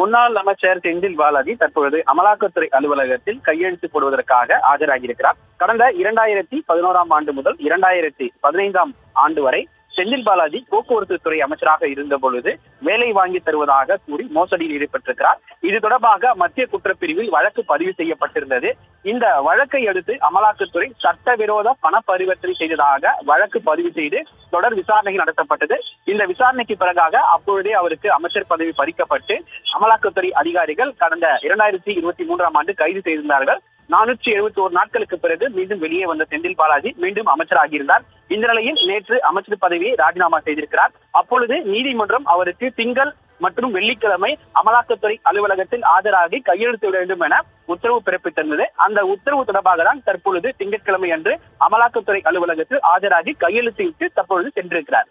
முன்னாள் அமைச்சர் செந்தில் பாலாஜி தற்பொழுது அமலாக்கத்துறை அலுவலகத்தில் கையெழுத்து போடுவதற்காக ஆஜராகியிருக்கிறார். கடந்த 2011ஆம் ஆண்டு முதல் 2015ஆம் ஆண்டு வரை செந்தில் பாலாஜி போக்குவரத்து துறை அமைச்சராக இருந்த பொழுது வேலை வாங்கி தருவதாக கூறி மோசடியில் ஈடுபட்டிருக்கிறார். இது தொடர்பாக மத்திய குற்றப்பிரிவில் வழக்கு பதிவு செய்யப்பட்டிருந்தது. இந்த வழக்கை அடுத்து அமலாக்கத்துறை சட்டவிரோத பண பரிவர்த்தனை செய்ததாக வழக்கு பதிவு செய்து தொடர் விசாரணைகள் நடத்தப்பட்டது. இந்த விசாரணைக்கு பிறகாக அப்பொழுதே அவருக்கு அமைச்சர் பதவி பறிக்கப்பட்டு அமலாக்கத்துறை அதிகாரிகள் கடந்த 2023ஆம் ஆண்டு கைது செய்திருந்தார்கள். 471 நாட்களுக்கு பிறகு மீண்டும் வெளியே வந்த செந்தில் பாலாஜி மீண்டும் அமைச்சராகியிருந்தார். இந்த நிலையில் நேற்று அமைச்சர் பதவியை ராஜினாமா செய்திருக்கிறார். அப்பொழுது நீதிமன்றம் அவருக்கு திங்கள் மற்றும் வெள்ளிக்கிழமை அமலாக்கத்துறை அலுவலகத்தில் ஆஜராகி கையெழுத்திட வேண்டும் என உத்தரவு பிறப்பித்திருந்தது. அந்த உத்தரவு தொடர்பாக தான் தற்பொழுது திங்கட்கிழமை அன்று அமலாக்கத்துறை அலுவலகத்தில் ஆஜராகி கையெழுத்திட்டு தற்பொழுது சென்றிருக்கிறார்.